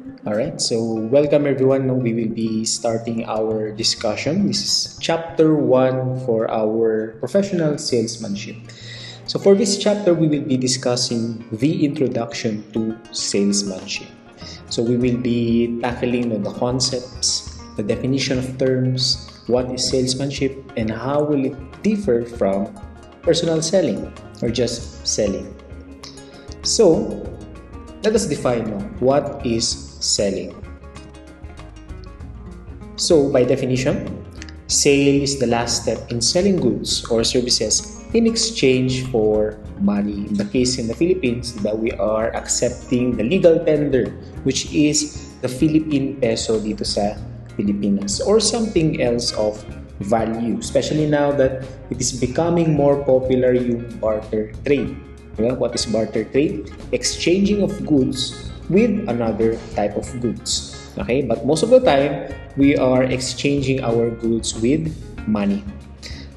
Alright, so welcome everyone. Now we will be starting our discussion. This is chapter 1 for our professional salesmanship. So for this chapter, we will be discussing the introduction to salesmanship. So we will be tackling the concepts, the definition of terms, what is salesmanship, and how will it differ from personal selling or just selling. So let us define what is selling. So, by definition, sale is the last step in selling goods or services in exchange for money. In the case in the Philippines, we are accepting the legal tender, which is the Philippine peso dito sa Pilipinas, or something else of value, especially now that it is becoming more popular yung barter trade. What is barter trade? Exchanging of goods with another type of goods. Okay, but most of the time, we are exchanging our goods with money.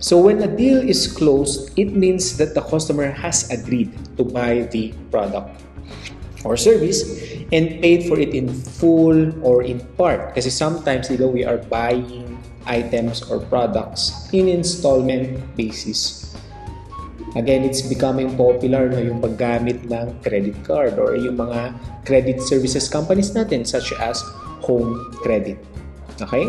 So when a deal is closed, it means that the customer has agreed to buy the product or service and paid for it in full or in part. Kasi sometimes, we are buying items or products in installment basis. Again, it's becoming popular yung paggamit ng credit card or yung mga credit services companies natin such as home credit. Okay?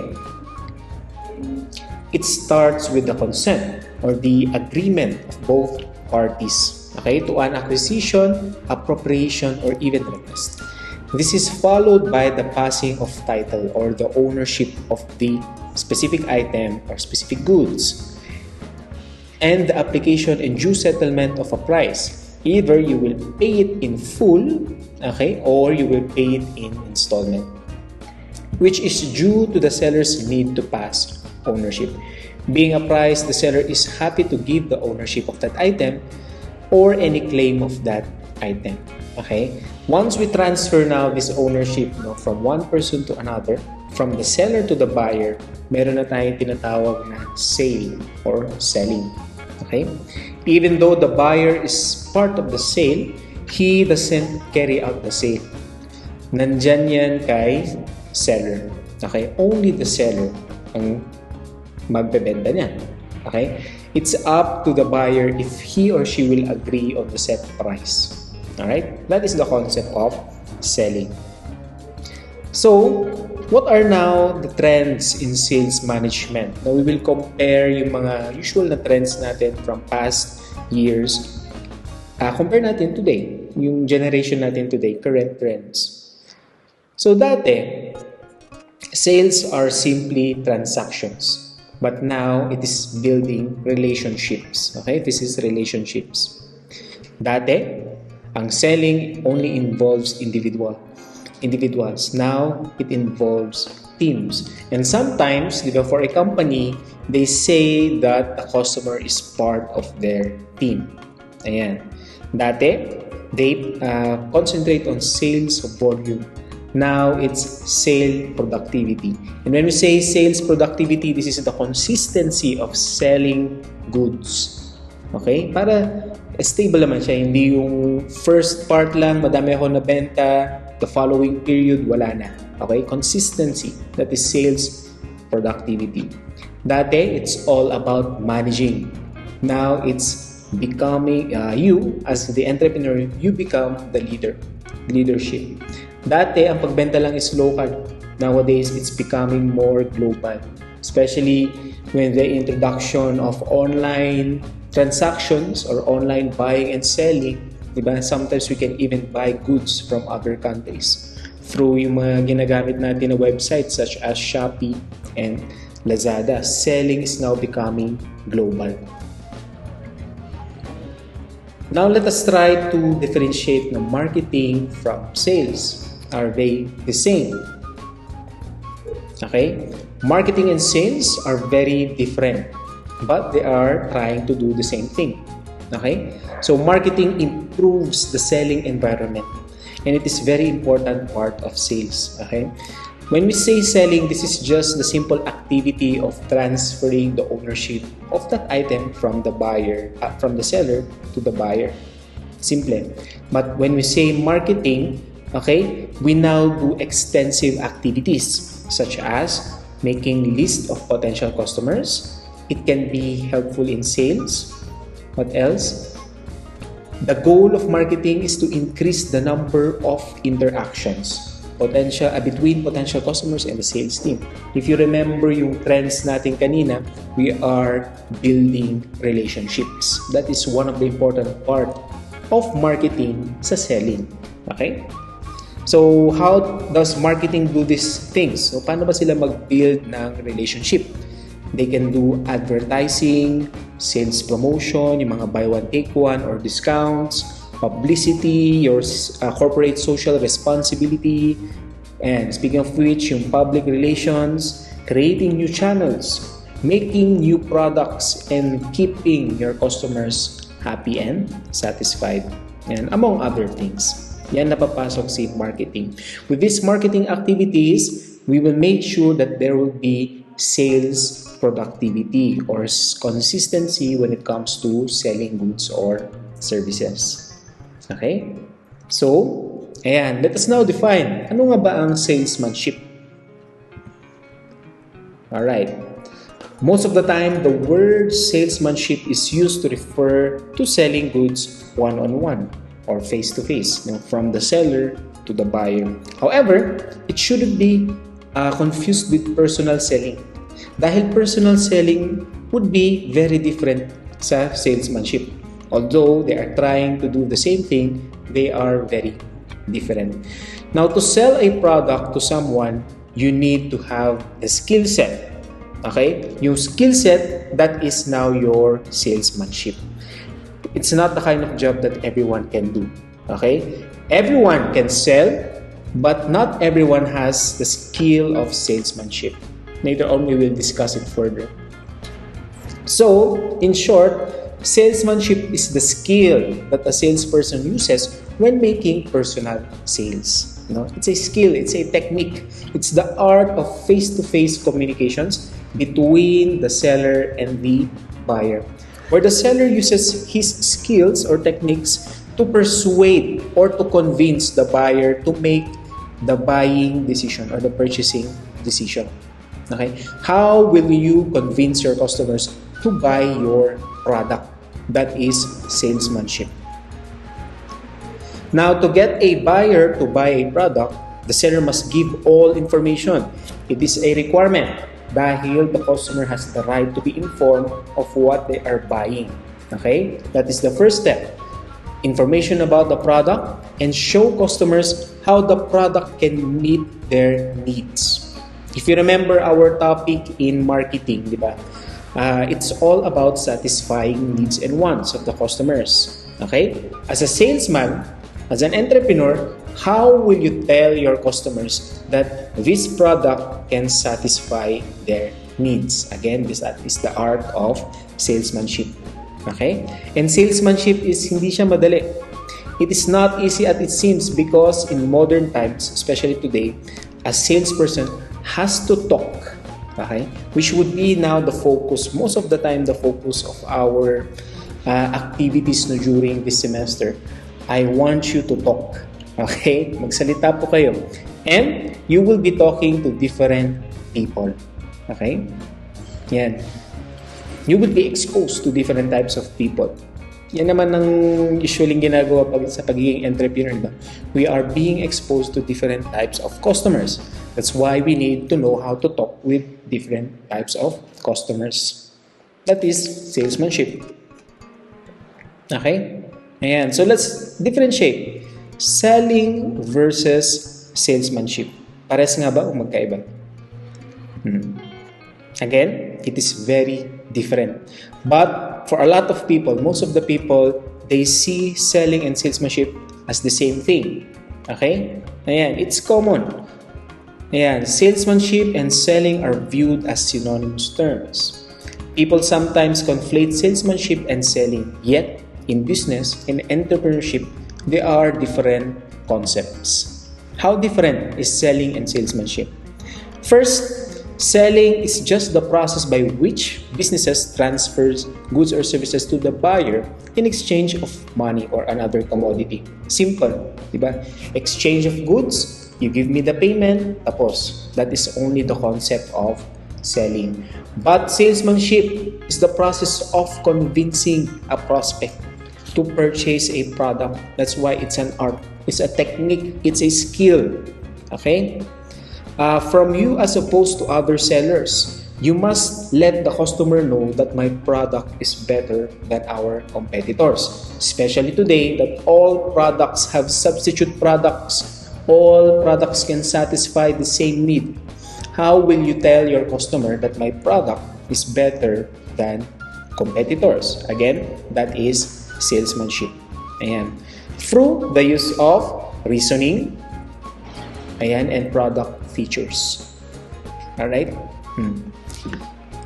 It starts with the consent or the agreement of both parties, okay, to an acquisition, appropriation, or even request. This is followed by the passing of title or the ownership of the specific item or specific goods, and the application and due settlement of a price. Either you will pay it in full, okay, or you will pay it in installment, which is due to the seller's need to pass ownership. Being a price, the seller is happy to give the ownership of that item or any claim of that item. Okay? Once we transfer now this ownership from one person to another, from the seller to the buyer, meron na tayong tinatawag na sale or selling. Okay? Even though the buyer is part of the sale, he doesn't carry out the sale. Nandyan yan kay seller. Okay? Only the seller ang magbebenta niya. Okay? It's up to the buyer if he or she will agree on the set price. Alright? That is the concept of selling. So, what are now the trends in sales management? Now, we will compare yung mga usual na trends natin from past years. Compare natin today, yung generation natin today, current trends. So, dati, sales are simply transactions. But now, it is building relationships. Okay? This is relationships. Dati, ang selling only involves individuals. Now, it involves teams. And sometimes, for a company, they say that the customer is part of their team. Ayan. Dati, they concentrate on sales volume. Now, it's sale productivity. And when we say sales productivity, this is the consistency of selling goods. Okay? Para stable naman siya. Hindi yung first part lang, madami ako nabenta, the following period, wala na. Okay? Consistency. That is sales productivity. Dati, it's all about managing. Now, it's becoming, you, as the entrepreneur, you become the leader. Leadership. Dati, ang pagbenta lang is local. Nowadays, it's becoming more global. Especially when the introduction of online transactions or online buying and selling, diba? Sometimes we can even buy goods from other countries through yung mga ginagamit natin na websites such as Shopee and Lazada. Selling is now becoming global. Now let us try to differentiate the marketing from sales. Are they the same? Okay? Marketing and sales are very different, but they are trying to do the same thing. Okay? So marketing improves the selling environment, and it is very important part of sales. Okay? When we say selling, this is just the simple activity of transferring the ownership of that item from the buyer, from the seller to the buyer. Simple. But when we say marketing, Okay? We now do extensive activities such as making list of potential customers. It can be helpful in sales. What else? The goal of marketing is to increase the number of interactions between potential customers and the sales team. If you remember yung trends natin kanina, we are building relationships. That is one of the important part of marketing sa selling. Okay? So, how does marketing do these things? So, paano ba sila mag-build ng relationship? They can do advertising, sales promotion, yung mga buy one, take one, or discounts, publicity, your corporate social responsibility, and speaking of which, yung public relations, creating new channels, making new products, and keeping your customers happy and satisfied, and among other things. Yan napapasok sa marketing. With these marketing activities, we will make sure that there will be sales productivity or consistency when it comes to selling goods or services. Okay? So, ayan. Let us now define, ano nga ba ang salesmanship? Alright. Most of the time, the word salesmanship is used to refer to selling goods one-on-one or face-to-face, from the seller to the buyer. However, it shouldn't be confused with personal selling. Dahil personal selling would be very different sa salesmanship. Although they are trying to do the same thing, they are very different. Now, to sell a product to someone, you need to have a skill set. Okay? Yung skill set, that is now your salesmanship. It's not the kind of job that everyone can do. Okay? Everyone can sell, but not everyone has the skill of salesmanship. Later on, we will discuss it further. So, in short, salesmanship is the skill that a salesperson uses when making personal sales. It's a skill, it's a technique. It's the art of face-to-face communications between the seller and the buyer, where the seller uses his skills or techniques to persuade or to convince the buyer to make the buying decision or the purchasing decision. Okay? How will you convince your customers to buy your product? That is salesmanship. Now, to get a buyer to buy a product, the seller must give all information. It is a requirement dahil the customer has the right to be informed of what they are buying. Okay? That is the first step. Information about the product and show customers how the product can meet their needs. If you remember our topic in marketing, di ba? It's all about satisfying needs and wants of the customers. Okay? As a salesman, as an entrepreneur, how will you tell your customers that this product can satisfy their needs? Again, that is the art of salesmanship. Okay? And salesmanship is hindi siya madali. It is not easy as it seems because in modern times, especially today, a salesperson has to talk, okay? Which would be now the focus, most of the time, the focus of our activities during this semester. I want you to talk, okay? Magsalita po kayo. And you will be talking to different people, okay? Yan. You will be exposed to different types of people. Yan naman ang usually ginagawa sa pagiging entrepreneur, diba? We are being exposed to different types of customers. That's why we need to know how to talk with different types of customers. That is salesmanship. Okay? Ayan. So let's differentiate selling versus salesmanship. Pares nga ba o magkaiba? Again, it is very different. But for a lot of people, most of the people, they see selling and salesmanship as the same thing. Okay? Ayan, it's common. Ayan, salesmanship and selling are viewed as synonymous terms. People sometimes conflate salesmanship and selling, yet in business and entrepreneurship, they are different concepts. How different is selling and salesmanship? First, Selling is just the process by which businesses transfers goods or services to the buyer in exchange of money or another commodity. Simple, di ba? Exchange of goods, you give me the payment, tapos. That is only the concept of selling. But salesmanship is the process of convincing a prospect to purchase a product. That's why it's an art. It's a technique. It's a skill. Okay? From you as opposed to other sellers, you must let the customer know that my product is better than our competitors. Especially today that all products have substitute products. All products can satisfy the same need. How will you tell your customer that my product is better than competitors? Again, that is salesmanship. Ayan. Through the use of reasoning, ayan, and product features. Alright?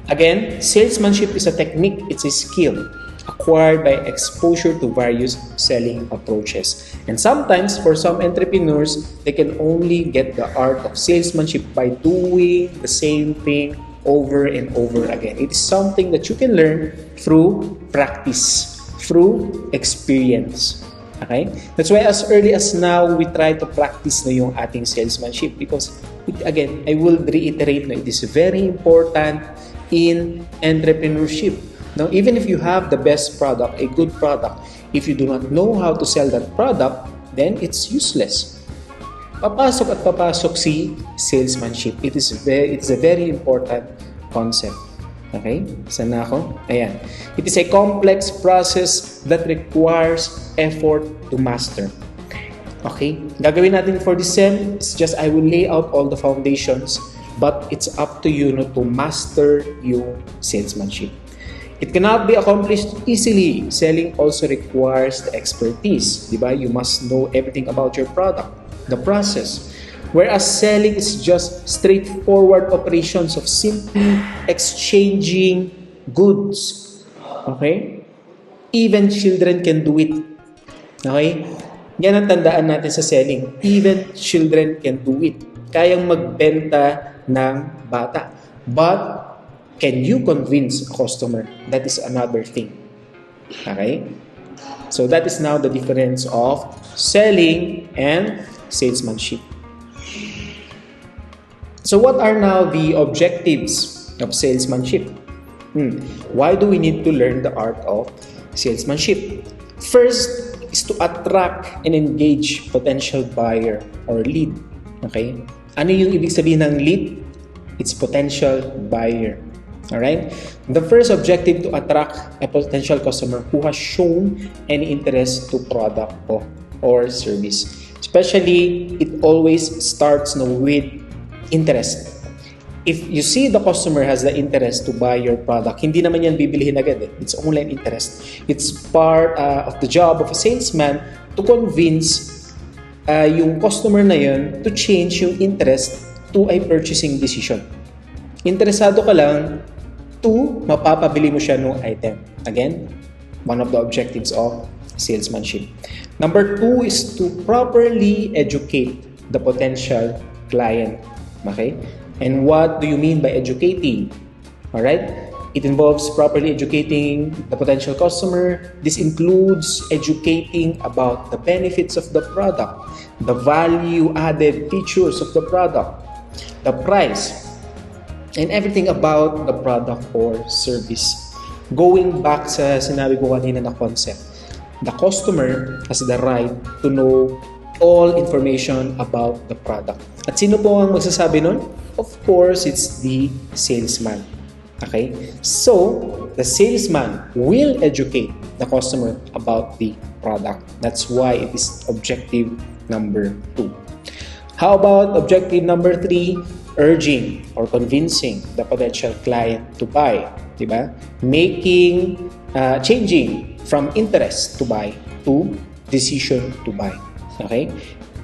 Again, salesmanship is a technique, it's a skill acquired by exposure to various selling approaches. And sometimes, for some entrepreneurs, they can only get the art of salesmanship by doing the same thing over and over again. It is something that you can learn through practice, through experience. Okay? That's why as early as now, we try to practice na yung ating salesmanship because, again, I will reiterate na it is very important in entrepreneurship. Now, even if you have the best product, a good product, if you do not know how to sell that product, then it's useless. Papasok at papasok si salesmanship. It's a very important concept. Okay? Saan na ako? Ayan. It is a complex process that requires effort to master. Okay? Gagawin natin for this sem, it's just I will lay out all the foundations, but it's up to you to master yung salesmanship. It cannot be accomplished easily. Selling also requires the expertise. Diba? You must know everything about your product, the process. Whereas selling is just straightforward operations of simply exchanging goods. Okay? Even children can do it. Okay? Yan ang tandaan natin sa selling. Even children can do it. Kayang magbenta ng bata. But, can you convince a customer? That is another thing. Okay? So, that is now the difference of selling and salesmanship. So what are now the objectives of salesmanship? Why do we need to learn the art of salesmanship? First is to attract and engage potential buyer or lead. Okay? Ano yung ibig sabihin ng lead? It's potential buyer. Alright? The first objective to attract a potential customer who has shown any interest to product or service. Especially, it always starts with interest. If you see the customer has the interest to buy your product, hindi naman yan bibilihin agad. It's only an interest. It's part of the job of a salesman to convince yung customer na yun to change yung interest to a purchasing decision. Interesado ka lang to mapapabili mo siya ng item. Again, one of the objectives of salesmanship. Number 2 is to properly educate the potential client. Okay? And what do you mean by educating? Alright? It involves properly educating the potential customer. This includes educating about the benefits of the product, the value-added features of the product, the price, and everything about the product or service. Going back sa sinabi ko kanina na concept, the customer has the right to know all information about the product. At sino po ang magsasabi nun? Of course, it's the salesman. Okay? So, the salesman will educate the customer about the product. That's why it is objective number 2. How about objective number 3? Urging or convincing the potential client to buy. Diba? Changing from interest to buy to decision to buy. Okay?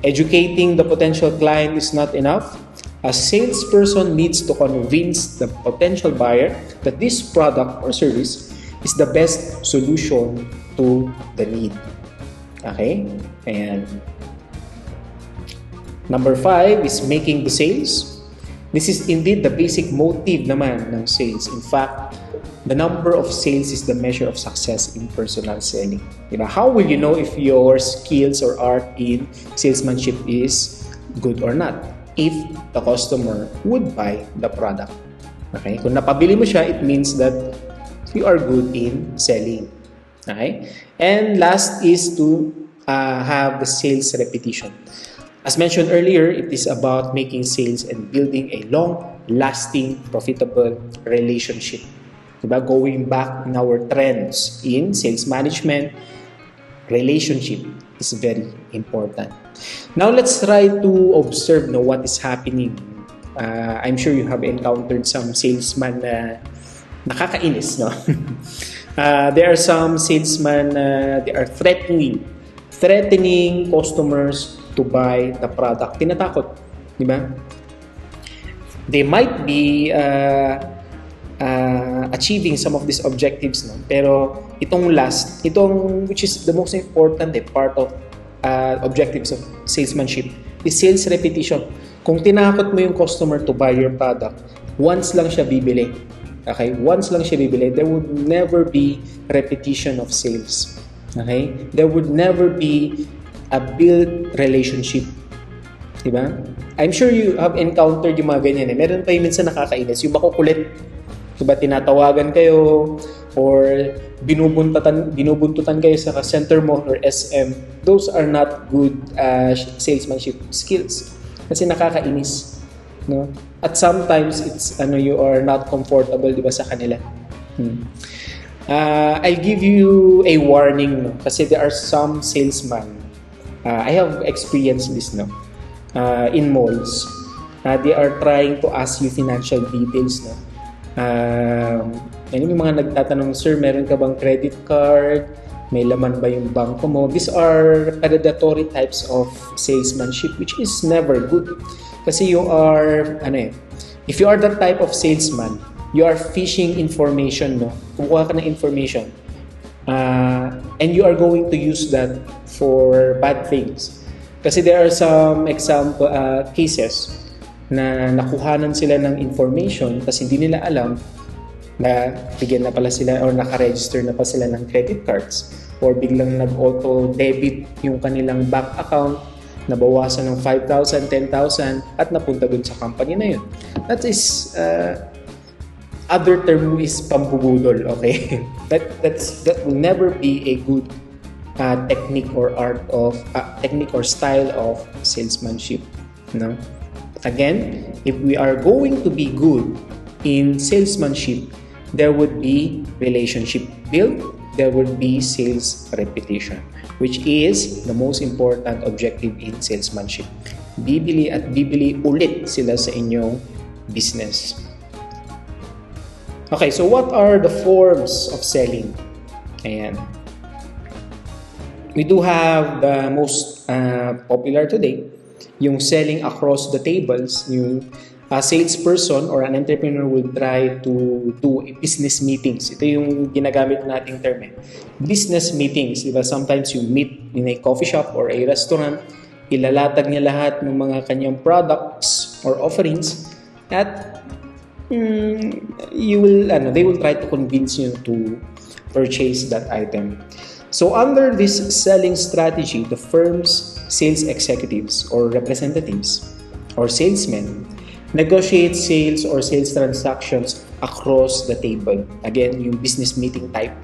Educating the potential client is not enough. A salesperson needs to convince the potential buyer that this product or service is the best solution to the need. Okay? And number 5 is making the sales. This is indeed the basic motive naman ng sales. In fact, the number of sales is the measure of success in personal selling. Diba? How will you know if your skills or art in salesmanship is good or not? If the customer would buy the product. Okay? Kung napabili mo siya, it means that you are good in selling. Okay? And last is to have the sales repetition. As mentioned earlier, it is about making sales and building a long-lasting, profitable relationship. Diba? Going back in our trends in sales management, relationship is very important. Now, let's try to observe what is happening. I'm sure you have encountered some salesman na nakakainis, no? There are some salesmen they are threatening customers to buy the product. Tinatakot, di ba? They might be achieving some of these objectives, no? Pero itong which is the most important part of objectives of salesmanship is sales repetition. Kung tinakot mo yung customer to buy your product, once lang siya bibili. Okay? Once lang siya bibili, there would never be repetition of sales. Okay? There would never be a build relationship. Diba? I'm sure you have encountered yung mga ganyan. Meron pa yung minsan nakakainis, yung makukulit. Diba? Tinatawagan kayo or binubuntutan kayo sa center mall or SM. Those are not good salesmanship skills. Kasi nakakainis. No? At sometimes, it's you are not comfortable diba, sa kanila. I'll give you a warning. No? Kasi there are some salesmen. I have experienced this in malls. They are trying to ask you financial details. Yung mga nagtatanong, sir, meron ka bang credit card? May laman ba yung bangko mo? These are predatory types of salesmanship which is never good. Kasi you are, if you are that type of salesman, you are fishing information, no? Kumukuha ka ng information. And you are going to use that for bad things. Kasi there are some example cases na nakuhanan sila ng information kasi hindi nila alam na bigyan na pala sila or naka-register na pa sila ng credit cards or biglang nag-auto debit yung kanilang bank account, nabawasan ng 5,000, 10,000 at napunta dun sa company na yun. That is other term is pambubudol, okay? That will never be a good technique or technique or style of salesmanship, no? Again, if we are going to be good in salesmanship, there would be relationship build, there would be sales repetition, which is the most important objective in salesmanship. Bibili at bibili ulit sila sa inyong business. Okay, so what are the forms of selling? Ayan. We do have the most popular today, yung selling across the tables. Yung salesperson or an entrepreneur will try to do business meetings. Ito yung ginagamit nating term. Business meetings. Diba? Sometimes you meet in a coffee shop or a restaurant, ilalatag niya lahat ng mga kanyang products or offerings at they will try to convince you to purchase that item. So under this selling strategy, the firm's sales executives or representatives or salesmen negotiate sales or sales transactions across the table. Again, yung business meeting type.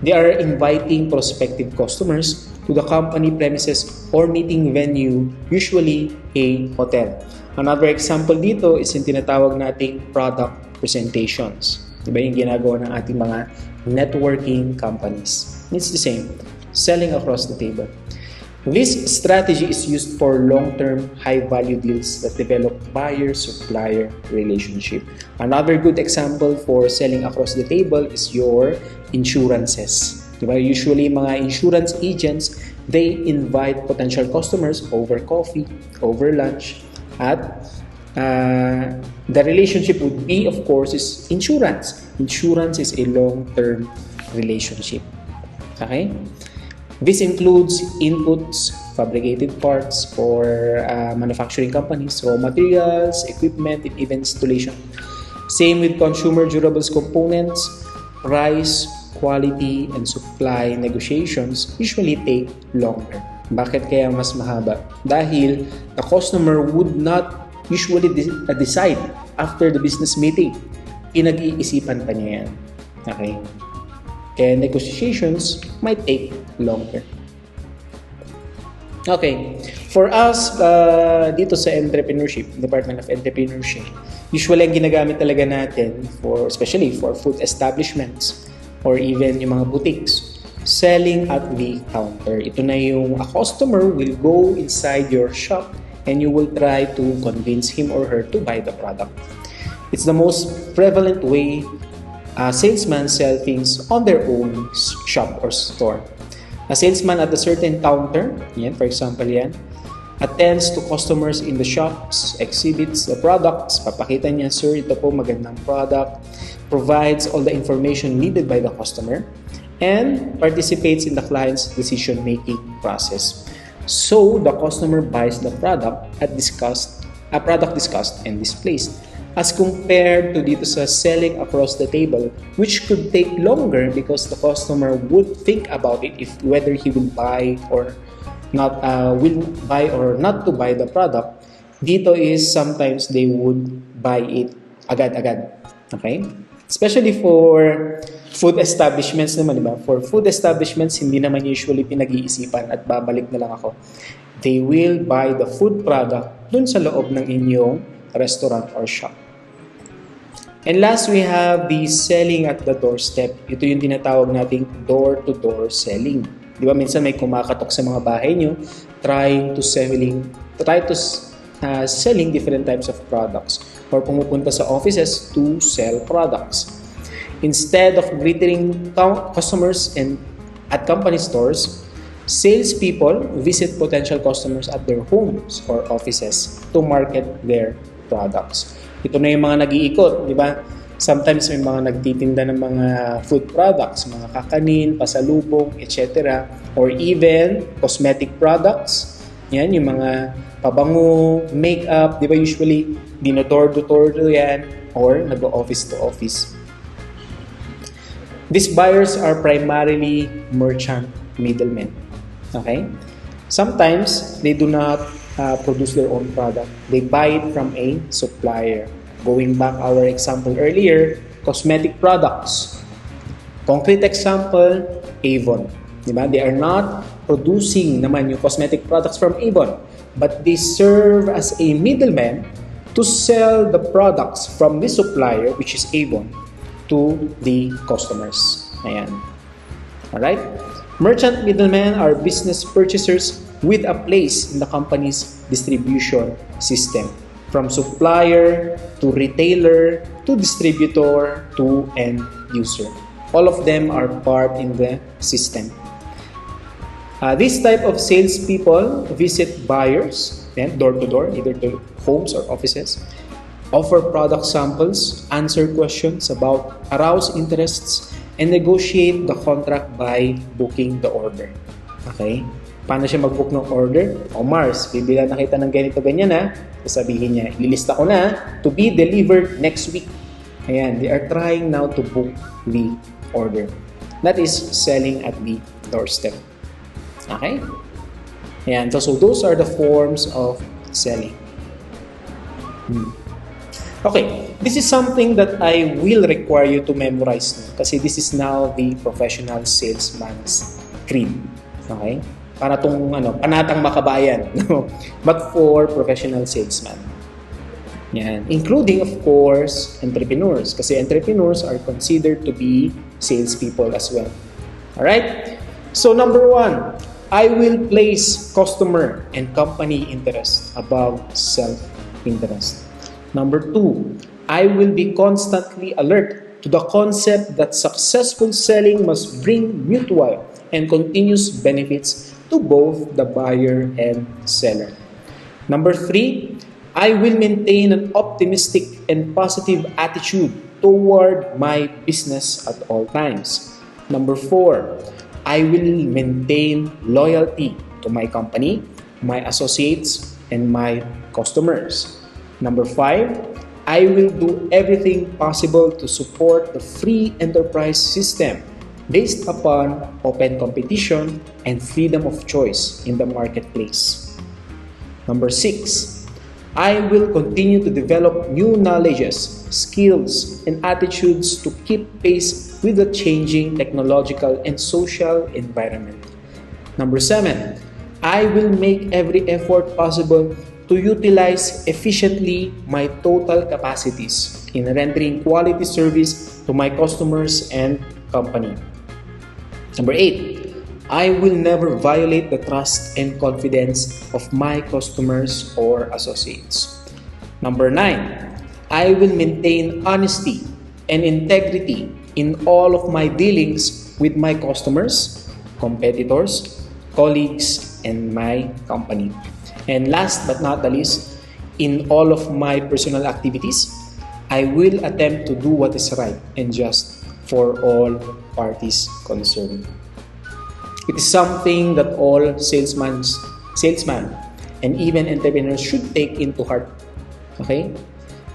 They are inviting prospective customers to the company premises or meeting venue, usually a hotel. Another example dito is yung tinatawag nating product presentations. Diba yung ginagawa ng ating mga networking companies. It's the same, selling across the table. This strategy is used for long-term, high-value deals that develop buyer-supplier relationship. Another good example for selling across the table is your insurances. Diba? Usually, mga insurance agents, they invite potential customers over coffee, over lunch, at the relationship would be, of course, is insurance. Insurance is a long-term relationship. Okay? This includes inputs fabricated parts for manufacturing companies, raw materials, equipment, and even installation. Same with consumer durables components, price, quality, and supply negotiations usually take longer. Bakit kaya mas mahaba? Dahil the customer would not usually decide after the business meeting. Pinag-iisipan pa niya yan. Okay? Kaya negotiations might take longer. Okay. For us, dito sa entrepreneurship, Department of Entrepreneurship, usually ang ginagamit talaga natin, especially for food establishments or even yung mga boutiques, selling at the counter. Ito na yung a customer will go inside your shop and you will try to convince him or her to buy the product. It's the most prevalent way salesmen sell things on their own shop or store. A salesman at a certain counter, yan, for example yan, attends to customers in the shops, exhibits the products, papakita niya, sir, ito po magandang product, provides all the information needed by the customer, and participates in the client's decision-making process. So, the customer buys the product discussed and displays. As compared to dito sa selling across the table, which could take longer because the customer would think about it if whether he will buy or not to buy the product. Dito is sometimes they would buy it agad-agad. Okay? Especially for food establishments naman, di ba? For food establishments, hindi naman usually pinag-iisipan at babalik na lang ako. They will buy the food product dun sa loob ng inyong restaurant or shop. And last, we have the selling at the doorstep. Ito yung tinatawag nating door-to-door selling. Di ba, minsan may kumakatok sa mga bahay nyo, trying to selling different types of products or pumupunta sa offices to sell products. Instead of greeting customers at company stores, salespeople visit potential customers at their homes or offices to market their products. Ito na yung mga nag-iikot, di ba? Sometimes may mga nagtitinda ng mga food products, mga kakanin, pasalubong, etc. Or even cosmetic products. Yan, yung mga pabango, makeup, di ba usually dino-door-to-door yan or nag-office to office. These buyers are primarily merchant middlemen. Okay? Sometimes they do not produce their own product. They buy it from a supplier. Going back our example earlier, cosmetic products. Concrete example, Avon. Diba? They are not producing naman yung cosmetic products from Avon, but they serve as a middleman to sell the products from the supplier, which is Avon, to the customers. Ayan. Alright? Merchant middlemen are business purchasers with a place in the company's distribution system. From supplier to retailer to distributor to end user. All of them are part in the system. This type of salespeople visit buyers door to door, either to homes or offices, offer product samples, answer questions about arouse interests, and negotiate the contract by booking the order. Okay? Paano siya mag-book ng order? O Mars, bibila na kita ng ganito-ganyan na, sasabihin niya, ililista ko na to be delivered next week. Ayan, they are trying now to book the order. That is selling at the doorstep. Okay? Ayan, so those are the forms of selling. Okay, this is something that I will require you to memorize now, kasi this is now the professional salesman's creed. Okay? Para tong panatang makabayan, but for professional salesmen. Yan, including of course entrepreneurs, kasi entrepreneurs are considered to be salespeople as well. All right? So number 1, I will place customer and company interest above self-interest. Number 2, I will be constantly alert to the concept that successful selling must bring mutual and continuous benefits to both the buyer and seller. Number 3, I will maintain an optimistic and positive attitude toward my business at all times. Number 4, I will maintain loyalty to my company, my associates, and my customers. Number 5, I will do everything possible to support the free enterprise system based upon open competition and freedom of choice in the marketplace. Number 6, I will continue to develop new knowledges, skills, and attitudes to keep pace with the changing technological and social environment. Number 7, I will make every effort possible to utilize efficiently my total capacities in rendering quality service to my customers and company. Number 8, I will never violate the trust and confidence of my customers or associates. Number 9, I will maintain honesty and integrity in all of my dealings with my customers, competitors, colleagues, and my company. And last but not the least, in all of my personal activities, I will attempt to do what is right and just for all parties concerned. It is something that all salesmen and even entrepreneurs should take into heart. Okay?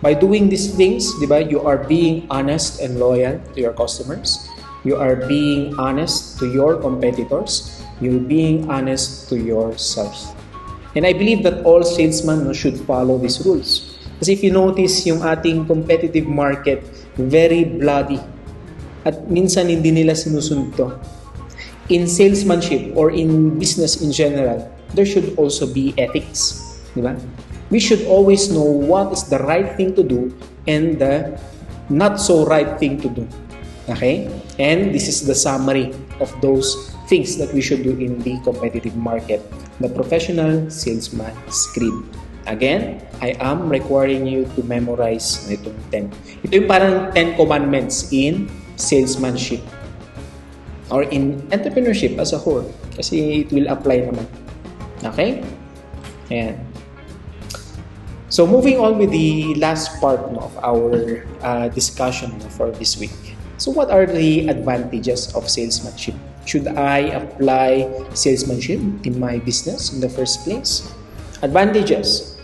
By doing these things, diba, you are being honest and loyal to your customers. You are being honest to your competitors. You're being honest to yourself. And I believe that all salesmen should follow these rules. Kasi if you notice, yung ating competitive market, very bloody. At minsan hindi nila sinusunod to. In salesmanship or in business in general, there should also be ethics. Diba? We should always know what is the right thing to do and the not so right thing to do. Okay? And this is the summary of those things that we should do in the competitive market. The professional salesman script. Again, I am requiring you to memorize itong 10. Ito yung parang 10 commandments in salesmanship or in entrepreneurship as a whole. Kasi it will apply naman. Okay? Ayan. So moving on with the last part of our discussion for this week. So what are the advantages of salesmanship? Should I apply salesmanship in my business in the first place? Advantages.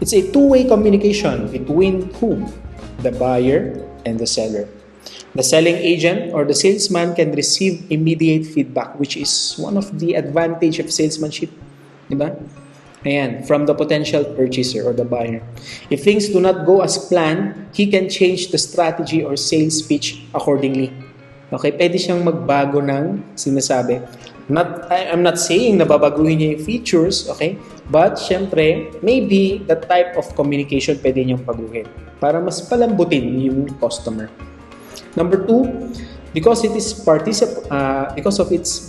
It's a two-way communication between whom? The buyer and the seller. The selling agent or the salesman can receive immediate feedback, which is one of the advantage of salesmanship. Diba? Ayan, from the potential purchaser or the buyer. If things do not go as planned, he can change the strategy or sales pitch accordingly. Okay, pwede siyang magbago ng sinasabi. I'm not saying na babaguhin niya yung features, okay? But, syempre, maybe the type of communication pwede niyang baguhin para mas palambutin yung customer. Number 2, because of its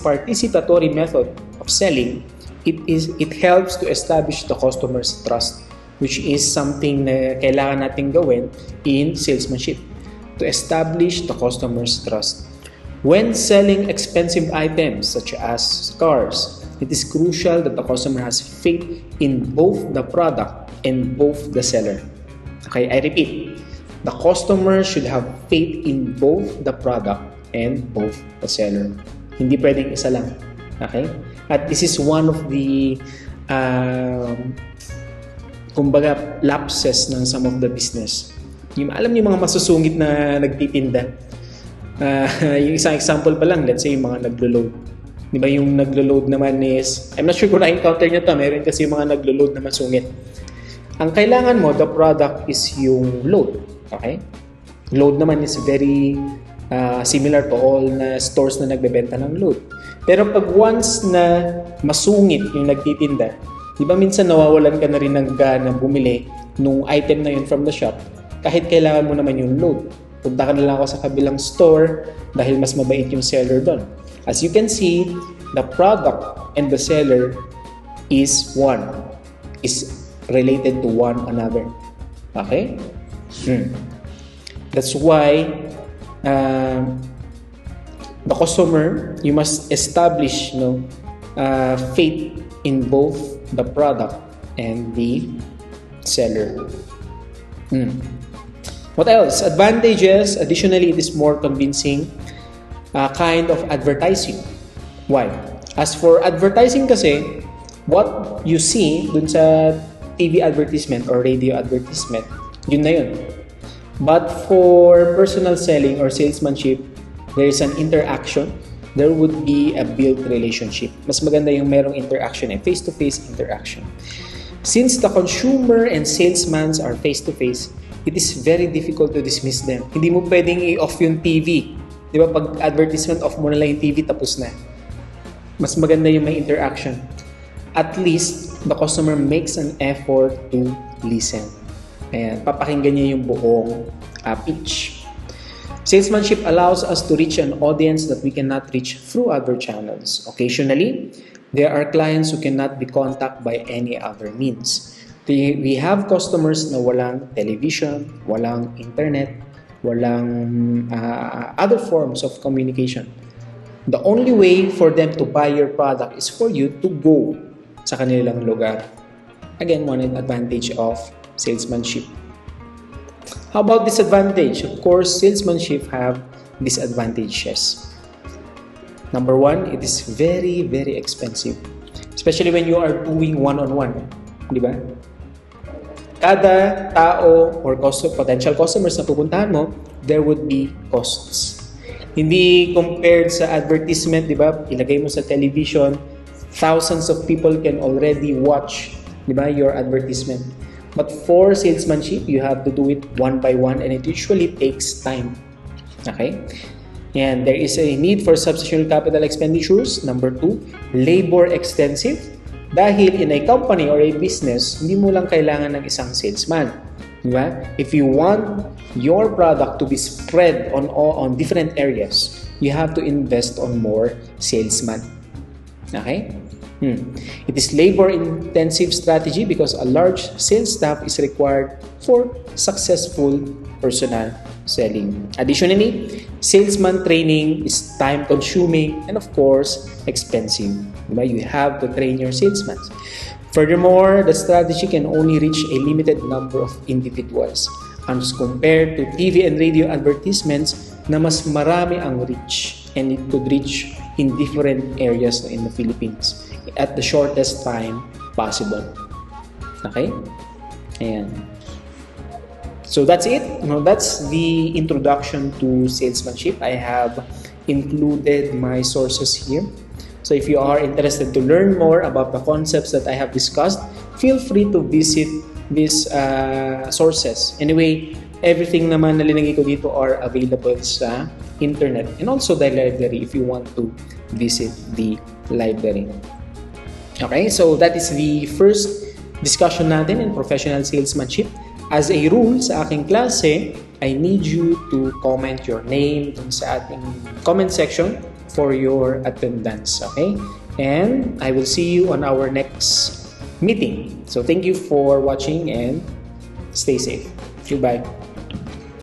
participatory method of selling, it helps to establish the customer's trust, which is something na kailangan natin gawin in salesmanship, to establish the customer's trust. When selling expensive items such as cars, it is crucial that the customer has faith in both the product and both the seller. Okay, I repeat. The customer should have faith in both the product and both the seller. Hindi pwedeng isa lang. Okay? At this is one of the kumbaga lapses ng some of the business. Alam niyo mga masusungit na nagtitinda. Yung isang example pa lang, let's say yung mga naglo-load. Di ba yung naglo-load naman is, I'm not sure kung na-encounter nyo to, meron kasi yung mga naglo-load na masungit. Ang kailangan mo, the product is yung load. Okay? Load naman is very similar to all na stores na nagbebenta ng load. Pero pag once na masungit yung nagtitinda, di ba minsan nawawalan ka na rin ng gana bumili nung item na yun from the shop, kahit kailangan mo naman yung load. Punta ka na lang ako sa kabilang store dahil mas mabait yung seller doon. As you can see, the product and the seller is related to one another. Okay? That's why the customer, you must establish faith in both the product and the seller. What else? Advantages. Additionally, it is more convincing kind of advertising. Why? As for advertising kasi, what you see dun sa TV advertisement or radio advertisement, yun na yun. But for personal selling or salesmanship, there is an interaction. There would be a built relationship. Mas maganda yung merong interaction, face-to-face interaction. Since the consumer and salesmen are face-to-face, it is very difficult to dismiss them. Hindi mo pwedeng i-off yung TV. Di ba? Pag advertisement, off mo na lang yung TV, tapos na. Mas maganda yung may interaction. At least, the customer makes an effort to listen. Ayan, papakinggan niya yung buong pitch. Salesmanship allows us to reach an audience that we cannot reach through other channels. Occasionally, there are clients who cannot be contacted by any other means. We have customers na walang television, walang internet, walang other forms of communication. The only way for them to buy your product is for you to go sa kanilang lugar. Again, one advantage of salesmanship. How about disadvantage? Of course, salesmanship have disadvantages. Number one, it is very, very expensive. Especially when you are doing one-on-one. Di ba? Kada tao or potential customers na pupuntahan mo, there would be costs. Hindi compared sa advertisement, di ba? Ilagay mo sa television, thousands of people can already watch, di ba, your advertisement. But for salesmanship, you have to do it one by one and it usually takes time. Okay? And there is a need for substantial capital expenditures. Number two, labor extensive. Dahil in a company or a business, hindi mo lang kailangan ng isang salesman. Diba? If you want your product to be spread on different areas, you have to invest on more salesmen. Okay? It is labor-intensive strategy because a large sales staff is required for successful personal selling. Additionally, salesman training is time-consuming and of course, expensive. Diba? You have to train your salesmen. Furthermore, the strategy can only reach a limited number of individuals as compared to TV and radio advertisements na mas marami ang reach and it could reach in different areas in the Philippines at the shortest time possible. Okay? Ayan. So that's it. That's the introduction to salesmanship. I have included my sources here. So if you are interested to learn more about the concepts that I have discussed, feel free to visit these sources. Anyway, everything naman na linagay ko dito are available sa internet and also the library if you want to visit the library. Okay, so that is the first discussion natin in professional salesmanship. As a rule sa aking klase, I need you to comment your name dun sa ating comment section for your attendance. Okay? And I will see you on our next meeting. So thank you for watching and stay safe. Goodbye.